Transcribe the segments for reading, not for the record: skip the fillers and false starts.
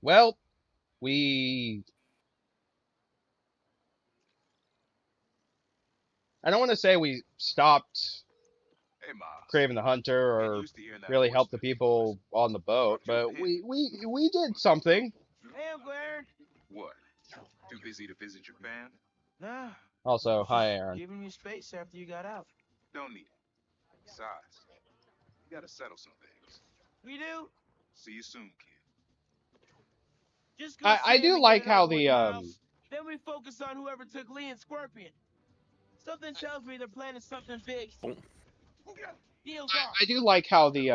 Well, we. I don't want to say we stopped Hey, Miles. Craven the Hunter Getting or used to hearing that really voice helped of the a futurist. people on the boat, Dropped you a but pin. we did something. Hey, Uncle Aaron. What? Too busy to visit your fan? Nah, I Also, was hi, just Aaron. giving you space after you got out. Don't need it. Besides, you gotta settle some things. We do? See you soon, kid. Just go I see him do and get like it how over with, the Miles. Then we focus on whoever took Lee and Scorpion. Something tells me they're planning something big. Deal's off. I do like how the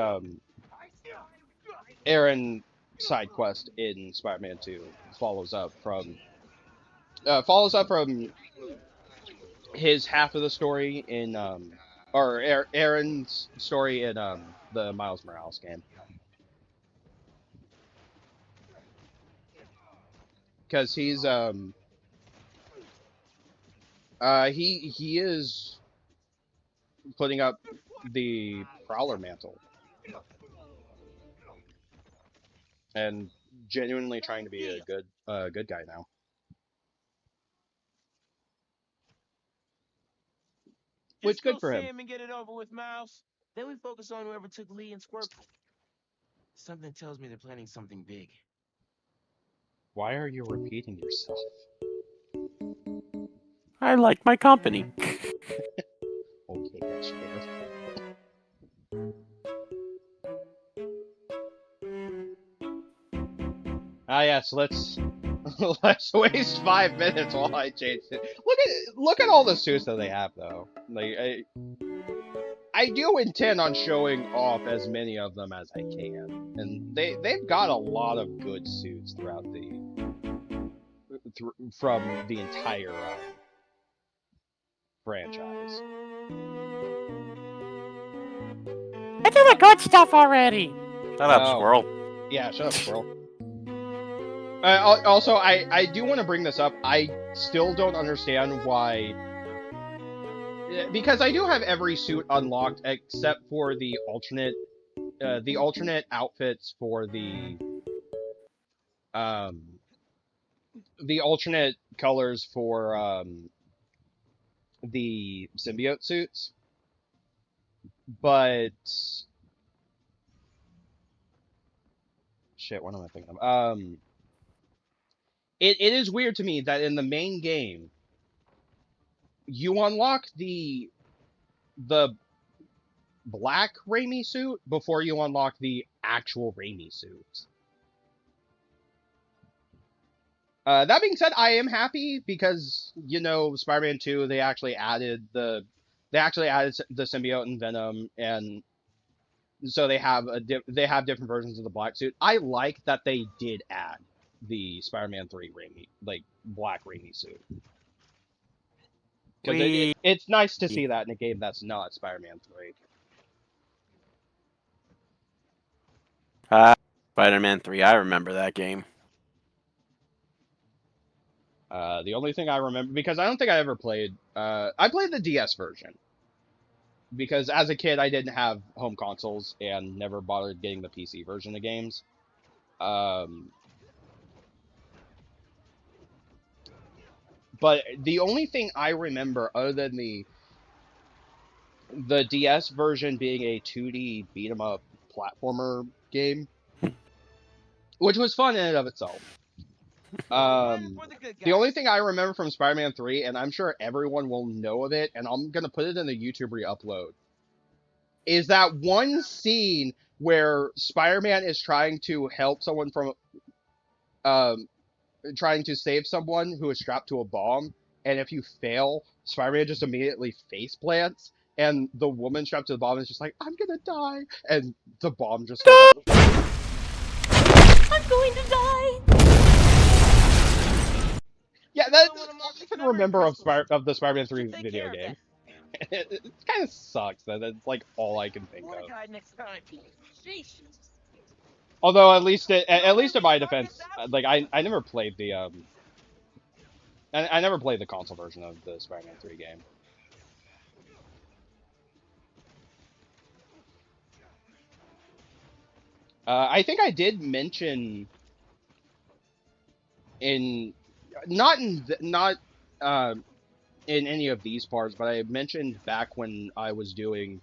Aaron side quest in Spider-Man 2 follows up from his half of the story in Aaron's story in the Miles Morales game, because he is putting up the Prowler mantle and genuinely trying to be a good guy now. Which Just good go for see him. him and get it over with, Miles. Then we focus on whoever took Lee and Scorpion. Something tells me they're planning something big. Why are you repeating yourself? I like my company. Okay, that's fair. Ah, yes, let's waste 5 minutes while I change it. Look at all the suits that they have, though. Like, I do intend on showing off as many of them as I can, and they've got a lot of good suits throughout from the entire franchise. Get to the good stuff already. Shut up, Oh, squirrel. yeah, shut up, squirrel. Also, I do want to bring this up. I still don't understand why, because I do have every suit unlocked except for the alternate outfits for um the alternate colors for the symbiote suits, but shit, what am I thinking of? It is weird to me that in the main game you unlock the black Raimi suit before you unlock the actual Raimi suit. That being said, I am happy because Spider-Man 2 they actually added the symbiote and Venom, and so they have different versions of the black suit. I like that they did add the Spider-Man 3 Raimi, like black Raimi suit, because We it's nice to see that in a game that's not Spider-Man 3. Spider-Man 3. I remember that game. The only thing I remember, because I don't think I ever played, I played the DS version because as a kid I didn't have home consoles and never bothered getting the PC version of games. Um, but the only thing I remember other than the DS version being a 2D beat 'em up platformer game, which was fun in and of itself. Planning for the good The only guys. thing I remember from Spider-Man 3, and I'm sure everyone will know of it, and I'm gonna put it in the YouTube re-upload, is that one scene where Spider-Man is trying to help someone from um trying to save someone who is strapped to a bomb, and if you fail, Spider-Man just immediately face plants, and the woman strapped to the bomb is just like, "I'm gonna die," and the bomb just goes up. I'm going to die. Yeah, Still one that's of all I Moses' can memory remember crystals. of the Spider-Man You should 3 take video care of game. that. It kind of sucks that it's like all I can think Work of. hard next time. Sheesh. Although So at where least in we my start this defense, out? like I never played the I never played the console version of the Spider-Man 3 game. I think I did mention in not in not in any of these parts, but I mentioned back when I was doing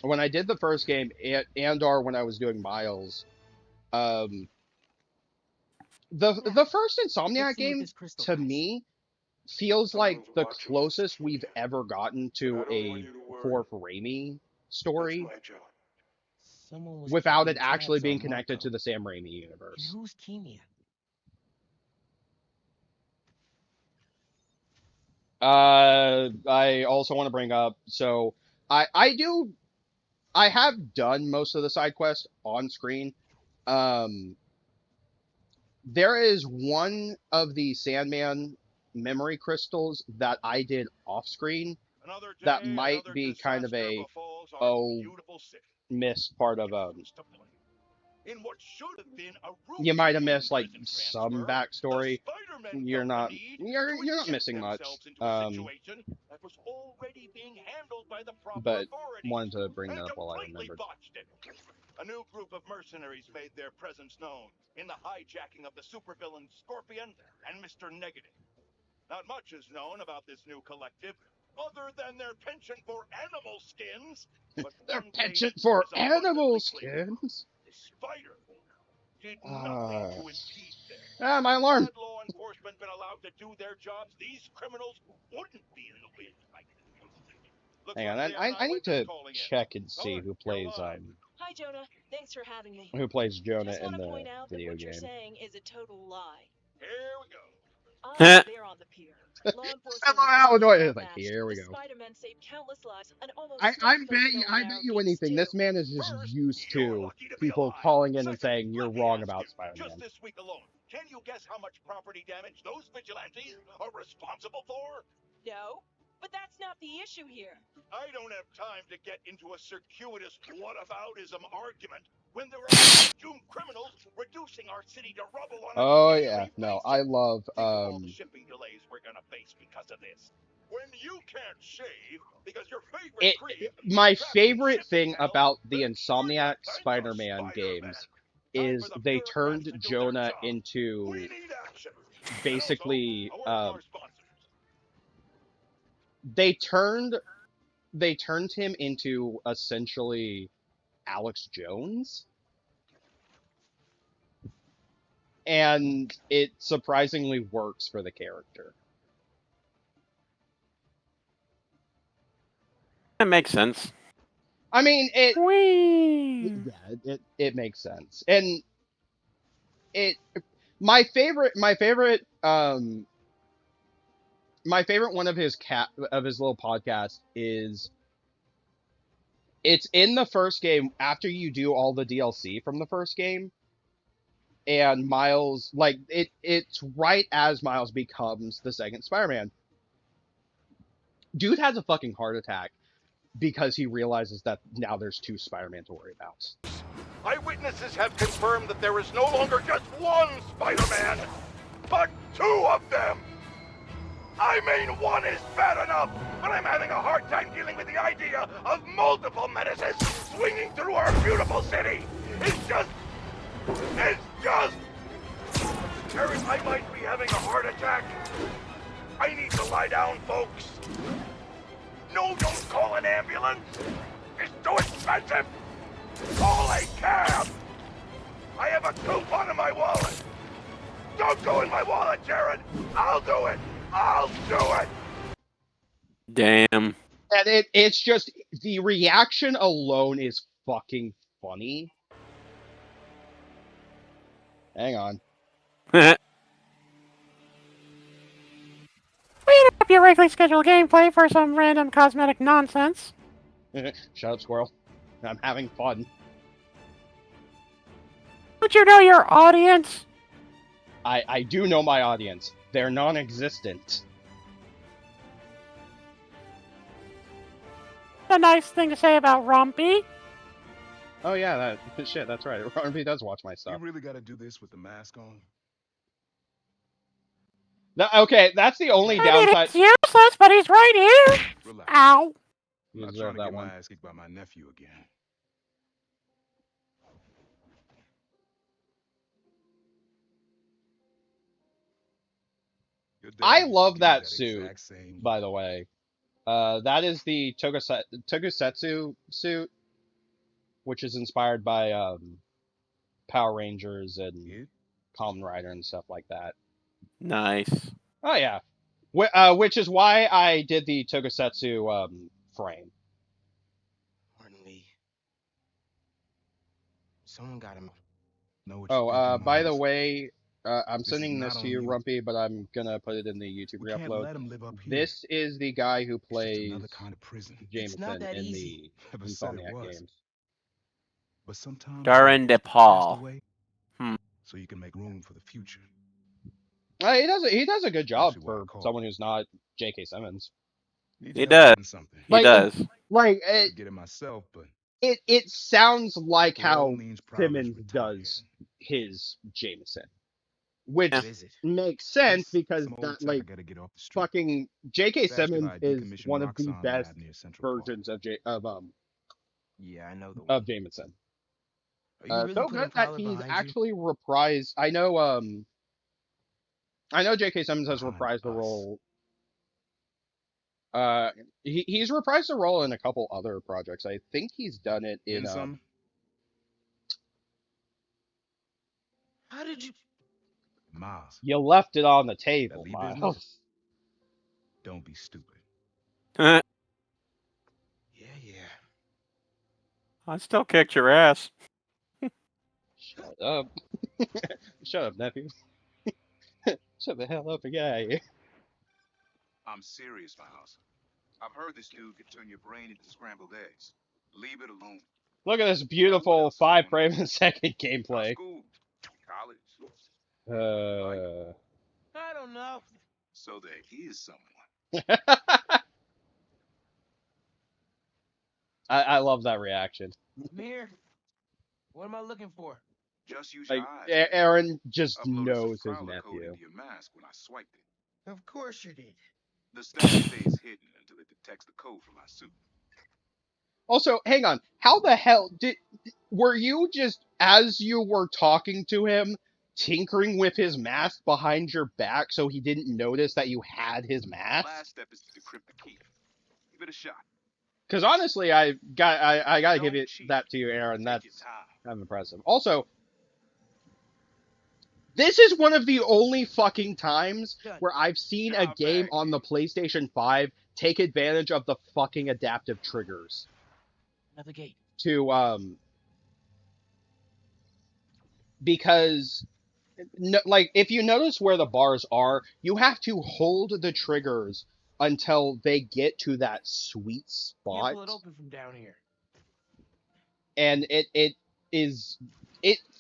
when I did the first game, Andar, when I was doing Miles, um, the first Insomniac Let's see what game this crystal to does. me feels like the closest we've ever gotten to a Fourth Raimi story Someone was without it keeping actually tabs being on connected Marco. to the Sam Raimi And universe. who's Kimia? I also want to bring up, so I have done most of the side quests on screen. Um, there is one of the Sandman memory crystals that I did off screen that might be kind of a missed part of In what should have been a you might have routine missed like prison some transfer, backstory. the Spider-Man You're felt not the need you're to not inject missing much. themselves into a situation that was already being handled by the proper But authorities, wanted to bring that and up while I completely remembered. botched it. A new group of mercenaries made their presence known in the hijacking of the supervillain Scorpion and Mr. Negative. Not much is known about this new collective, other than their penchant for animal skins. But Their one thing penchant for is animal abundantly clear. skins. The Spider did nothing to impede them. My alarm. Had law enforcement been allowed to do their jobs, these criminals wouldn't be in the wind like this. Looks Hang on, like we have an I need eyewitness to calling in. check and see Caller, who you're plays live. Hi, Jonah. Thanks for having me. Jonah Just in want to the point out that video what you're game. saying is a total lie. Here we go. I'm there on the pier. Law I enforcement love was how completely annoying it is. Like, outmatched. here we The go. Spider-Man saved countless lives and almost I stopped those I bone bet marrow you beasts, anything. too. This man is just First, used you're to lucky to be people alive. calling in and Second, saying you're let me wrong ask about you, Spider-Man. just this week alone, can you guess how much property damage those vigilantes are responsible for? No, but that's not the issue here. I don't have time to get into a circuitous whataboutism argument when there are doomed criminals reducing our city to rubble on a Oh daily yeah, no, basis. I love Think of all the shipping delays we're gonna face because of this. When you can't shave because your favorite creep my is trapped in favorite shipping thing hell, about the then you're Insomniac defend the Spider-Man Spider-Man. games Time is for the they bureaucrats turned to do their Jonah job. into We need action. basically And also, a word from our sponsors. they turned him into essentially Alex Jones, and it surprisingly works for the character. That makes sense. I mean, Whee! it makes sense, and it my favorite one of his little podcasts is it's in the first game after you do all the DLC from the first game, and Miles, like, it's right as Miles becomes the second Spider-Man. Dude has a fucking heart attack because he realizes that now there's two Spider-Man to worry about. Eyewitnesses have confirmed that there is no longer just one Spider-Man, but two of them! I mean, one is bad enough, but I'm having a hard time dealing with the idea of multiple menaces swinging through our beautiful city! It's just... Eric, I might be having a heart attack. I need to lie down, folks. No, don't call an ambulance. It's too expensive. Call a cab. I have a coupon in my wallet. Don't go in my wallet, Jared. I'll do it. I'll do it. Damn. And it's just, the reaction alone is fucking funny. Hang on. We interrupt your regularly scheduled gameplay for some random cosmetic nonsense. Shut up, squirrel. I'm having fun. Don't you know your audience? I do know my audience. They're non-existent. A nice thing to say about Rompy. Oh yeah, shit, that's right. Rompy does watch my You stuff. really gotta do this with the mask on? Okay, that's the only I mean, downside. it's useless, but he's right here. Relax. Ow. You I'm not deserve trying to that get one. my ass kicked by my nephew again. Your dad I used to love give me that that suit, exact same by look. the way. That is the Tokusetsu suit, which is inspired by Power Rangers and Kid? Kamen Rider and stuff like that. Nice. Oh yeah, which is why I did the Tokusetsu frame. Pardon me. Someone got him. Know what you're thinking, By the Miles? way, I'm This is sending not this to on you, you. Rumpy, but I'm gonna put it in the YouTube We can't re-upload. let him live up here. This is the guy who It's just plays another kind of prison. It's not Jameson that in easy. the Never said it Insomniac was. games. But sometimes Darren life has to pass DePaul. away Hmm. so you can make room for the future. He does a good job Actually, what I for call someone who's not J.K. Simmons. Need He help does. getting something. He Like, does. Like Could get it myself, but it sounds like it all how means Prowler's Simmons retired. does his Jameson, which What is it? makes sense This, because some old that tech like I gotta get off the street. fucking J.K. It's actually Simmons by a is decommissioned one of the Roxxon best lab near Central Park. versions of Yeah, I know the one. of Jameson. Are you really So putting good that Prowler he's behind you? actually reprised. I know J.K. Simmons has Behind reprised the us. role. He's reprised the role in a couple other projects. I think he's done it in In some, How did you? Miles, You left it on the that table, Lee Miles. business? Don't be stupid. Yeah. I still kicked your ass. Shut up. Shut up, nephew. Shut the hell up, guy. I'm serious, Miles. I've heard this dude can turn your brain into scrambled eggs. Leave it alone. Look at this What beautiful else is 5 going frame a second How's gameplay. school? College? I don't know. So there is someone. I love that reaction. I'm here. What am I looking for? Just use Like, your eyes. man. Aaron just Uploaded some knows his Prowler code nephew. into your mask when I swiped it. Of course you did. The stuff stays hidden until it detects the code from my suit. Also, hang on. How the hell were you just, as you were talking to him, tinkering with his mask behind your back so he didn't notice that you had his mask? Last step is to decrypt the key. Give it a shot. Because honestly, I gotta give Don't it cheat. that to you, Aaron. Take That's your time. kind of impressive. Also, this is one of the only fucking times where I've seen a Job game back, on the PlayStation 5 take advantage of the fucking adaptive triggers Another gate. to because no, like if you notice where the bars are, you have to hold the triggers until they get to that sweet Can't spot, pull it open from down here. and it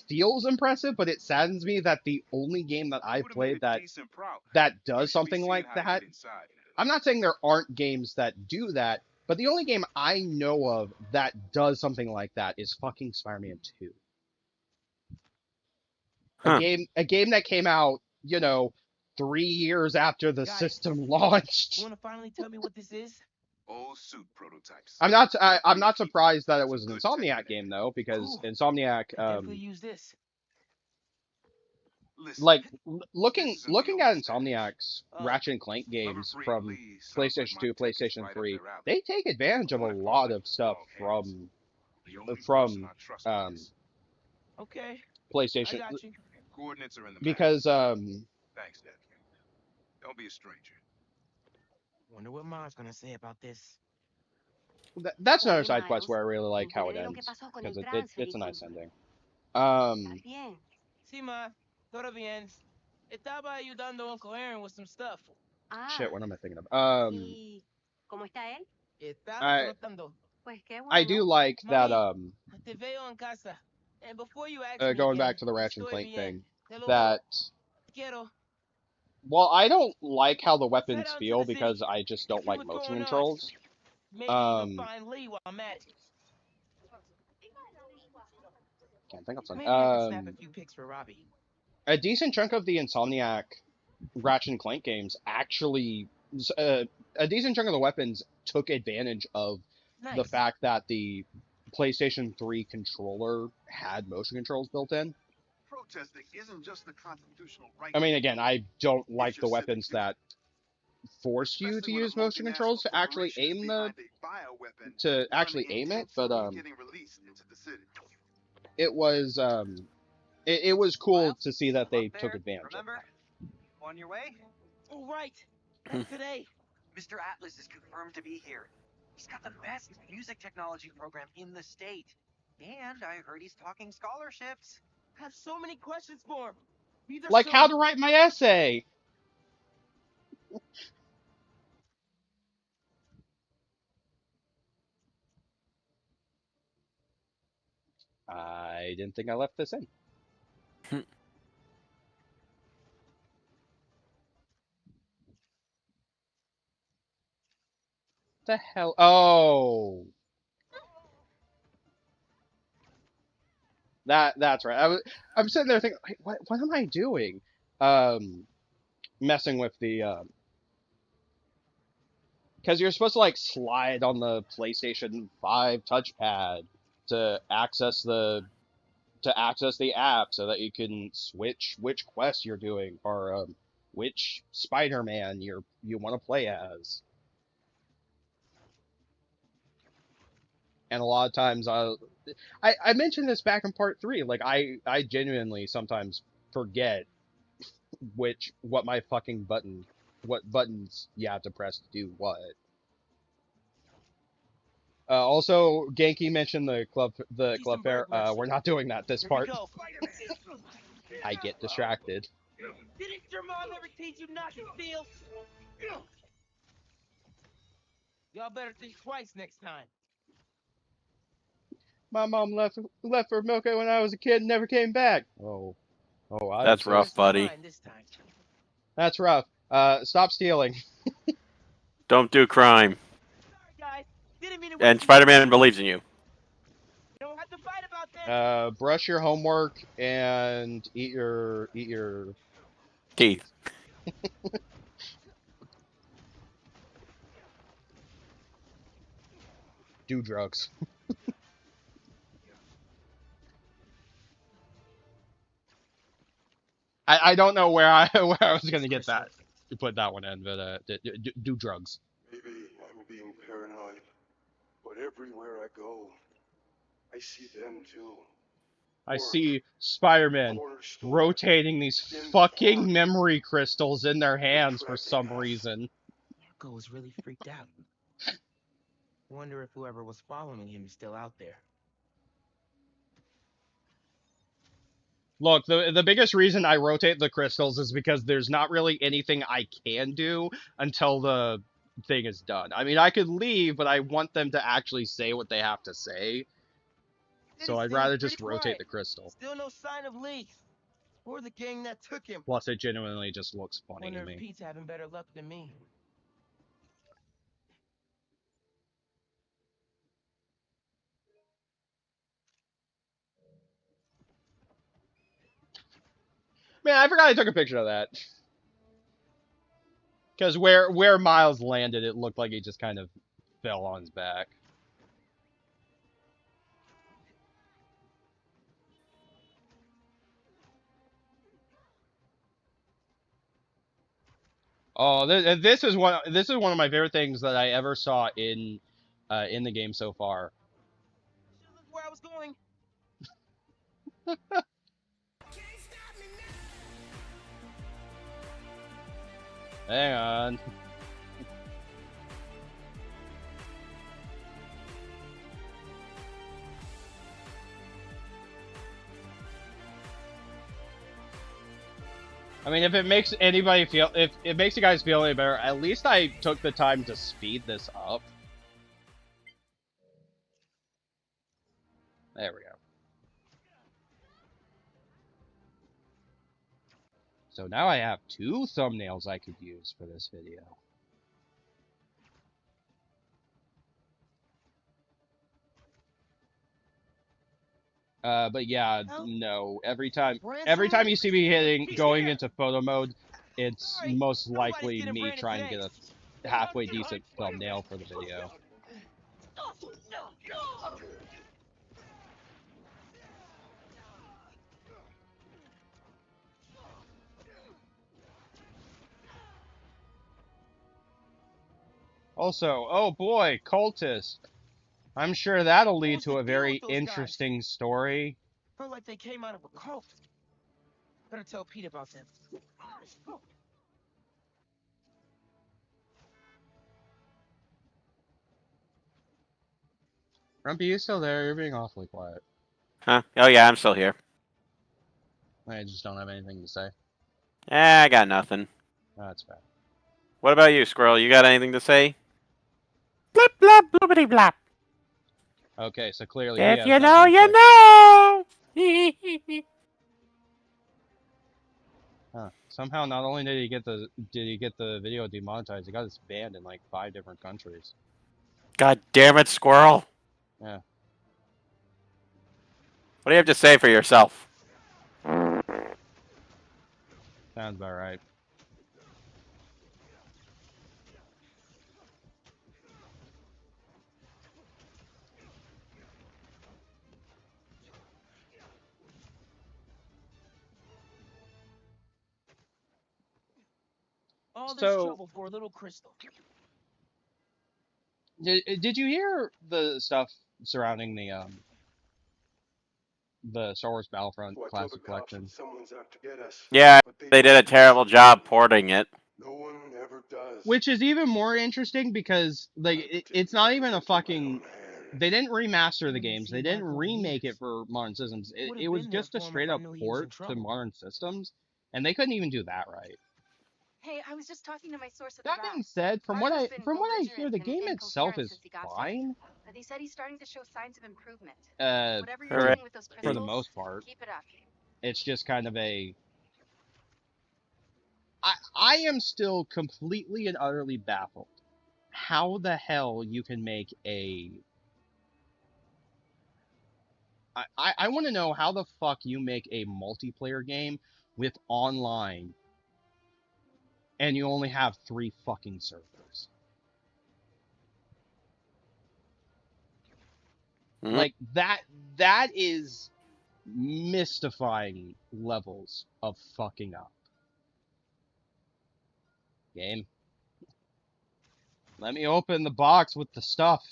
feels impressive, but it saddens me that the only game that I've Would've made played a that decent Prowler. that You does should be something seeing like how to that. get inside. I'm not saying there aren't games that do that, but the only game I know of that does something like that is fucking Spider-Man 2. Huh. A game that came out, 3 years after the Got it. system You launched. want to finally tell me what this is? Old suit prototypes. I'm not surprised that it was an Some good Insomniac tech in it. game though, because Cool. Insomniac Could definitely use this. Listen, like this looking isn't the looking at old status. Insomniac's Ratchet and Clank games Lover-free from Lee sounds like PlayStation my 2, tech is PlayStation right up 3, their alley. they take advantage of a But when I lot call of it, stuff dog hands. from The only from, person I trust with um, this. Okay. I PlayStation got you. Coordinates are in the because Thanks, Dad. Don't be a stranger. Wonder what Mom's gonna say about this. that's another Oye, side quest Miles, where I really like how it enteré lo que ends pasó con because el it's transfer a y nice tú. ending. ¿Estás bien? Sí, ma. Todo bien. Estaba ayudando a Uncle Aaron with some stuff. Shit, Ah, what am I thinking of? ¿y cómo está él? Estaba I tratando. Pues qué I do bueno. like that Mami, te veo en casa. And before you ask me going again, back to the Ratchet and estoy Clank bien. thing, Te lo that quiero. while I don't like how the Let's head weapons out to feel the city. because I just don't See like what's motion going on. controls, Maybe even find Lee while I'm at it. can't think of something. Maybe I can snap a few pics for Robbie. A decent chunk of the Insomniac Ratchet and Clank games actually, a decent chunk of the weapons took advantage of Nice. the fact that the PlayStation 3 controller had motion controls built in. protesting isn't just the constitutional right. I mean, again, I don't It's like your the civic weapons duty. that force you to Especially when a use motion controls multinational to actually corporation is aim behind a bioweapon to one actually aim it, but intentionally getting released into the city. it was it was cool Miles, to see that I'm they up took there, advantage of remember? that. On your way? Oh, right. That's today. Mr. Atlas is confirmed to be here. He's got the best music technology program in the state. And I heard he's talking scholarships. I have so many questions for him. These are Like so... how to write my essay. I didn't think I left this in. The hell? Oh, that's right. I'm sitting there thinking, like, what am I doing? Messing with the because you're supposed to like slide on the PlayStation 5 touchpad to access the app so that you can switch which quest you're doing or which Spider-Man you want to play as. And a lot of times I mentioned this back in part 3, like I genuinely sometimes forget what buttons you have to press to do what. Also, Genki mentioned the club fair. We're not doing that this part. Here we go. I get distracted. Didn't your mom ever teach you not to steal? Y'all better think twice next time. My mom left for Milka when I was a kid and never came back. That's rough, buddy. Mine this time. That's rough. Stop stealing. Don't do crime. Sorry, guys. Didn't mean to And waste Spider-Man believes in you. You don't have to fight about this. Brush your homework and eat your Teeth. do drugs. I don't know where I was gonna get that to put that one in, but do drugs. Maybe I'm being paranoid, but everywhere I go, I see them too. I see Spider-Man rotating these fucking memory crystals in their hands for some reason. Marco was really freaked out. Wonder if whoever was following him is still out there. Look, the biggest reason I rotate the crystals is because there's not really anything I can do until the thing is done. I mean, I could leave, but I want them to actually say what they have to say. So I'd rather just rotate the crystal. Still no sign of Lee. Or the gang that took him. Plus, it genuinely just looks funny Wonder to me. if Pete's having better luck than me. Man, I forgot I took a picture of that. Because where Miles landed, it looked like he just kind of fell on his back. Oh, this is one of my favorite things that I ever saw in the game so far. Should've looked where I was going. Hang on. I mean, if it makes anybody feel, if it makes you guys feel any better, at least I took the time to speed this up. There we go. So now I have 2 thumbnails I could use for this video. But yeah, no. Every time you see me going into photo mode, it's most likely me trying to get a halfway decent thumbnail for the video. Also, oh boy, cultist. I'm sure that'll lead What's to the a deal very with those guys? interesting story. Felt like they came out of a cult. Better tell Pete about them. Grumpy, you still there? You're being awfully quiet. Huh? Oh yeah, I'm still here. I just don't have anything to say. I got nothing. That's bad. What about you, Squirrel? You got anything to say? Blip, blop, bloopity, blop. Okay, so clearly he If has you know, nothing to you say. know. Huh. Somehow, not only did he get the video demonetized, he got it banned in like 5 different countries. God damn it, Squirrel! Yeah. What do you have to say for yourself? Sounds about right. All this So- trouble for a little crystal. Did you hear the stuff surrounding the Star Wars Battlefront Classic Collection? Someone's out to get us. Yeah, But they did a terrible job porting it. No one ever does. Which is even more interesting because like it's not even a fucking. They didn't remaster the games. They didn't remake it for modern systems. It was just a straight up port to modern systems, and they couldn't even do that right. Hey, I was just talking to my source at That the being dock. said, from what I Marco's hear, the been game belligerent itself and is incoherent since he got fine. But he said he's starting to show signs of improvement. Uh, Whatever you're Alright. doing with those for crystals, the most part, keep it up. it's just kind of a. I am still completely and utterly baffled. How the hell you can make a. I want to know how the fuck you make a multiplayer game with online and you only have 3 fucking servers. Mhm. Like that is mystifying levels of fucking up. Game. Let me open the box with the stuff.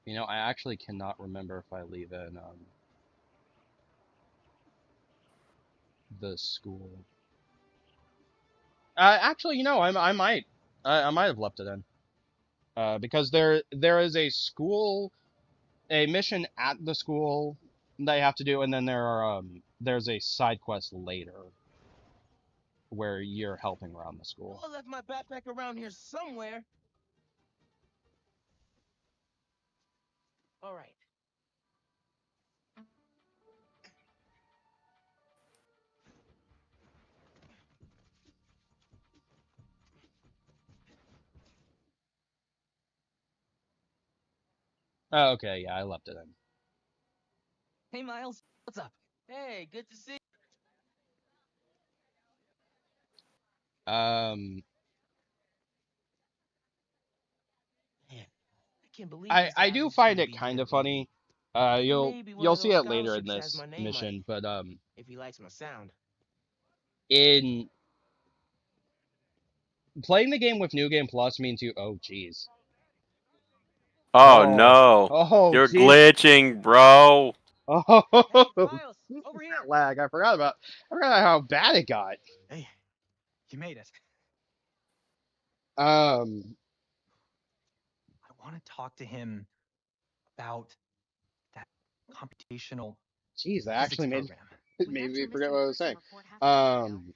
You know, I actually cannot remember if I leave in the school. Actually, you know, I might have left it in. Because there is a school, a mission at the school that you have to do, and then there's a side quest later where you're helping around the school. I left my backpack around here somewhere. All right. Oh, okay, yeah, I left it in. Hey, Miles. What's up? Hey, good to see you. Um, Man, I can't believe I do find it kind of funny. You'll Maybe one you'll of see those it later in scholarships has this my name on mission, it. but If he likes my sound. in playing the game with New Game Plus means you. Oh, jeez. Oh no! Oh, You're geez. glitching, bro. Oh, Miles, over here. that lag. I forgot how bad it got. Hey, you made it. Um, I want to talk to him about that computational jeez, that physics actually made program. me forget what I was saying. What happened?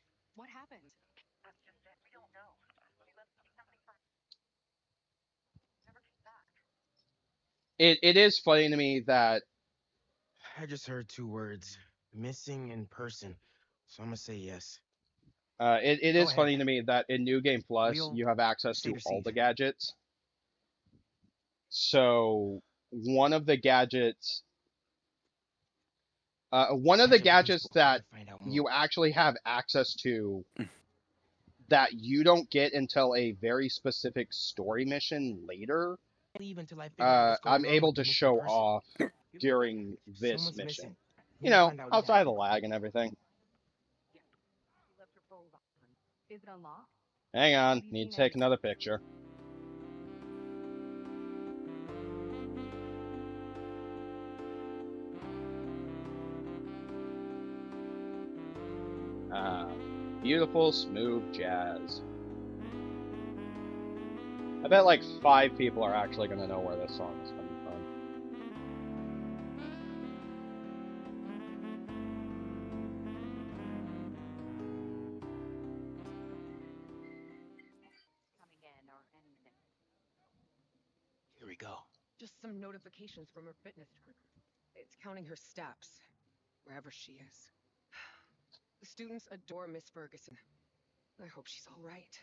It is funny to me that I just heard 2 words. Missing in person. So I'm gonna say yes. it Go is ahead. funny to me that in New Game Plus We'll you have access to save your all seat. the gadgets. So one of the gadgets that Catch up with you Find out more. actually have access to that you don't get until a very specific story mission later, Leave until I figure out what's going I'm on able with to the missing show person. off during this Someone's mission. missing. You Need to know, find out what outside of the happened. lag and everything. Is it unlocked? Hang on, need to take another picture. Ah, beautiful, smooth jazz. I bet like 5 people are actually gonna know where this song is coming from. Coming in or anything. Here we go. Just some notifications from her fitness tracker. It's counting her steps, wherever she is. The students adore Miss Ferguson. I hope she's all right.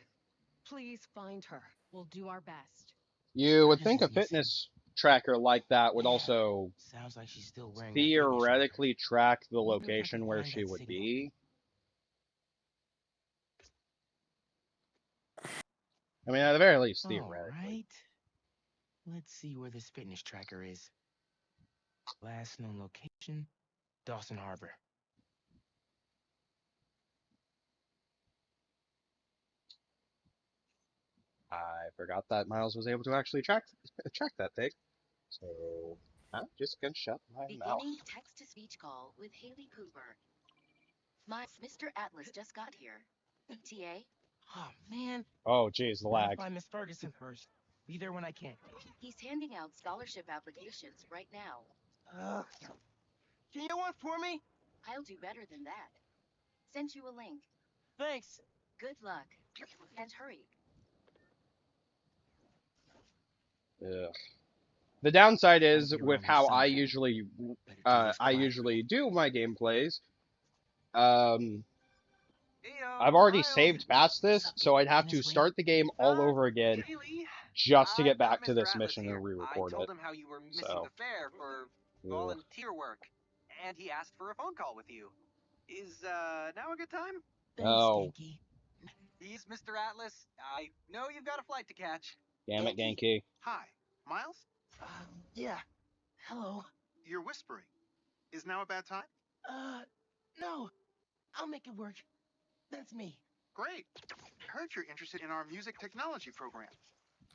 Please find her. We'll do our best. You would think a Ferguson. fitness tracker like that would Yeah. also Sounds like she's still wearing that fitness theoretically track the Wonder if I location can where find she that would signal. be. I mean, at the very least, tracker. theoretically. Alright. Let's see where this fitness tracker is. Last known location, Dawson Harbor. I forgot that Miles was able to actually track that thing. So I'm just gonna shut my mouth. Beginning text-to-speech call with Haley Cooper. Mr. Atlas just got here. TA? Oh man. Oh geez, the Gotta lag. find Miss Ferguson first. Be there when I can. He's handing out scholarship applications right now. Can you get one for me? I'll do better than that. Send you a link. Thanks. Good luck. And hurry. Ugh. The downside is I'll be with around how I sometime. usually Better do this quietly. do my gameplays. Heyo, I've already Miles. saved past this, so I'd have to Honestly, start the game all over again Really? just to get Got back to Mr. this Atlas mission here. and I re-record told it. him how you were missing So, the fair for ugh. volunteer work, and he asked for a phone call with you. Is now a good time? Thanks, Oh, Genki. He's Mr. Atlas. I know you've got a flight to catch. damn it, Genki. Genki. Hi, Miles? Yeah. Hello. You're whispering. Is now a bad time? No. I'll make it work. That's me. Great. Heard you're interested in our music technology program.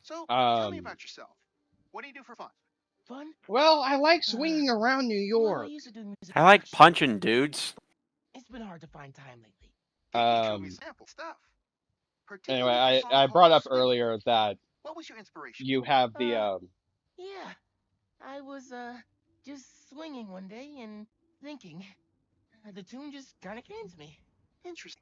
So, tell me about yourself. What do you do for fun? Fun? Well, I like swinging around New Well, I York. used to do music I like production. punching dudes. It's been hard to find time lately. Can you show me sample stuff? Anyway, Particularly the song I called brought up Swing. earlier that What was your inspiration? you have the Yeah. I was, just swinging one day and thinking. The tune just kind of came to me. Interesting.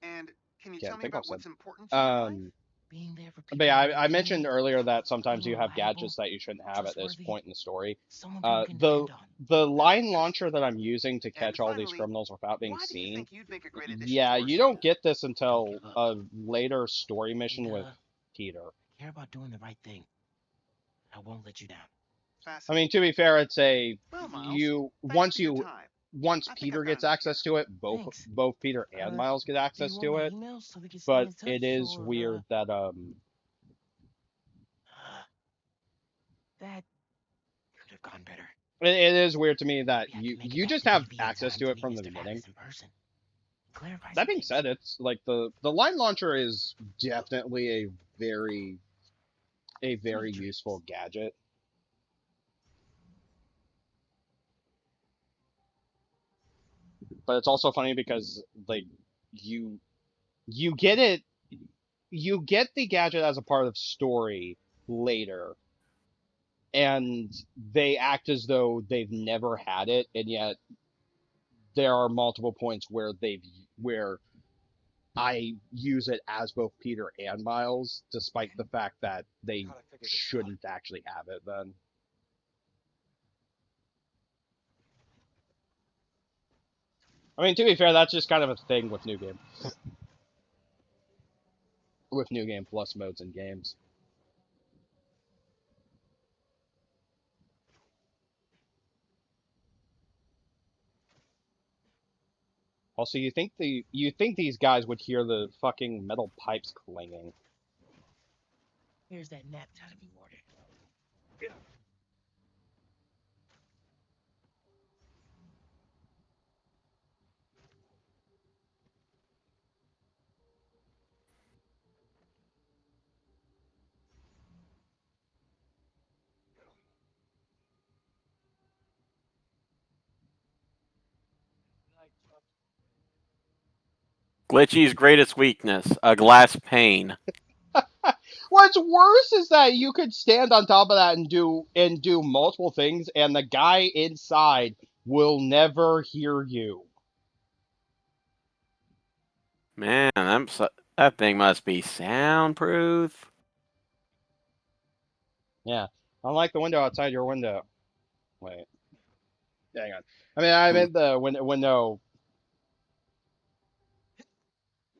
And can you Can't tell me think about of what's something. important to your life? Being there for people. But yeah, when they I need mentioned me, earlier that sometimes being you have reliable, gadgets that you shouldn't have at this trustworthy, point in the story. someone people can depend on. The line launcher that I'm using to catch all these finally, criminals without being Why do you seen, think you'd make a great addition yeah, to our you staff? don't get this until a later story mission And, with Peter. care about doing the right thing. I won't let you down. I Fascinating. mean, to be fair, it's a Well, Miles, you thanks once for your you time. once I think Peter I've got gets enough access here. to it, Thanks. both Peter and Miles get Do access you to want it. my email so we can stay But in touch, it is or, weird that that could have gone better. it is weird to me that Maybe I can make it you back just to have TV in access time to to it meet from the Mr. beginning. Atlas in person. Clarify That some being things. said, it's like the line launcher is definitely a very dreams. useful gadget. But it's also funny because like you get it, you get the gadget as a part of story later, and they act as though they've never had it, and yet there are multiple points where I use it as both Peter and Miles, despite the fact that they shouldn't actually have it then. I mean, to be fair, that's just kind of a thing with New Game. With New Game Plus modes and games. Also, you think these guys would hear the fucking metal pipes clanging? Here's that nap time you ordered. Glitchy's greatest weakness: a glass pane. What's worse is that you could stand on top of that and do multiple things, and the guy inside will never hear you. Man, that thing must be soundproof. Yeah, unlike the window outside your window. Wait, hang on. I meant the window.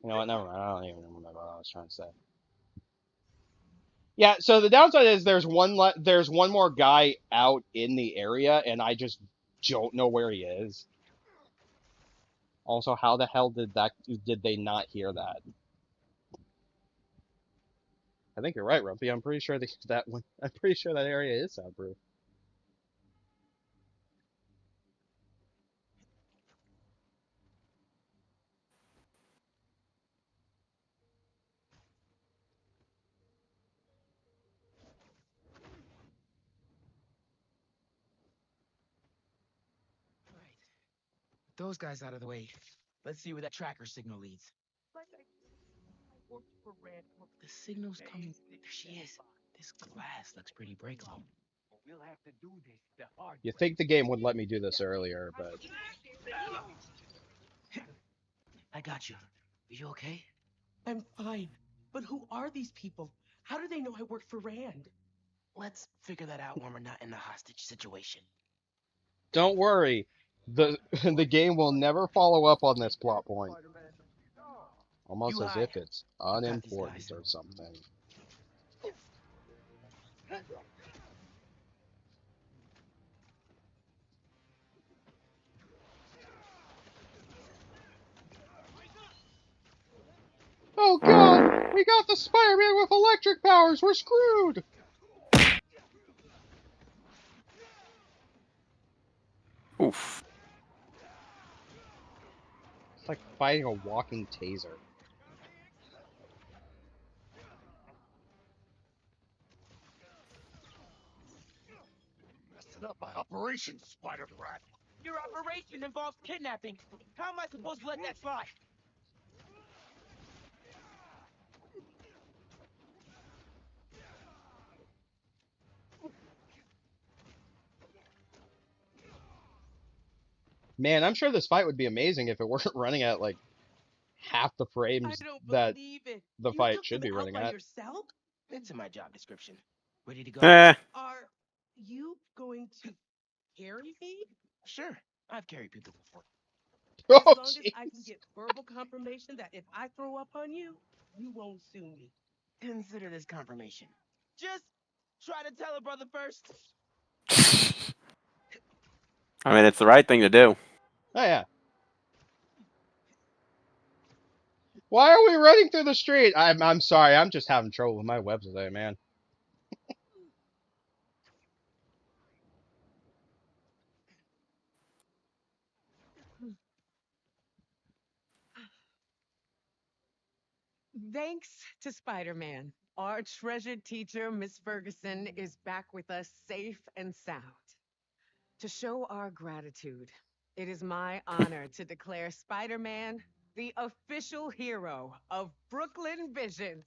You know what? Never mind. I don't even remember what I was trying to say. Yeah, so the downside is there's one more guy out in the area, and I just don't know where he is. Also, how the hell did they not hear that? I think you're right, Rumpy. I'm pretty sure that area is soundproof. Those guys out of the way. Let's see where that tracker signal leads. The signal's coming. There she is. This glass looks pretty breakable. We'll have to do this the hard You think the game would let me do this earlier, but I got you. Are you okay? I'm fine. But who are these people? How do they know I work for Rand? Let's figure that out when we're not in a hostage situation. don't worry. The game will never follow up on this plot point. Almost as if it's unimportant or something. Oh god! We got the Spider-Man with electric powers! We're screwed! Oof. It's like fighting a walking taser. Messing up my operation, Spider-Rat. Your operation involves kidnapping. How am I supposed to let that slide? Man, I'm sure this fight would be amazing if it weren't running at like half the frames that the fight should be running at. Yourself? It's in my job description. Ready to go? Are you going to carry me? Sure. I've carried people before. As Oh, long as I can get verbal confirmation that if I throw up on you, you won't sue me. Consider this confirmation. Just try to tell a brother first. I mean, it's the right thing to do. Oh yeah. Why are we running through the street? I'm sorry, I'm just having trouble with my web today, man. Thanks to Spider-Man, our treasured teacher, Miss Ferguson, is back with us safe and sound. To show our gratitude, it is my honor to declare Spider-Man the official hero of Brooklyn Visions.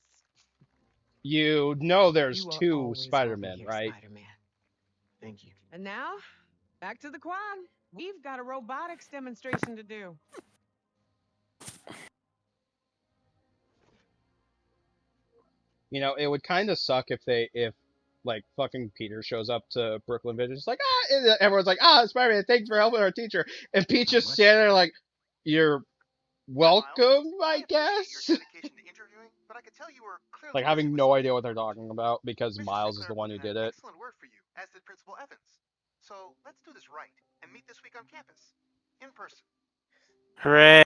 You know there's You are two always Spider-Men, welcome here, right? Spider-Man. Thank you. And now, back to the Quan. We've got a robotics demonstration to do. You know, it would kind of suck if like fucking Peter shows up to Brooklyn Vision. It's like, and everyone's like, Spider-Man, thanks for helping our teacher. And Pete's just standing there like, you're welcome, I guess. Like having no idea what they're talking about because Miles is the one who did it. Excellent work for you, as did Principal Evans. So let's do this right and meet this week on campus, in person. Hooray!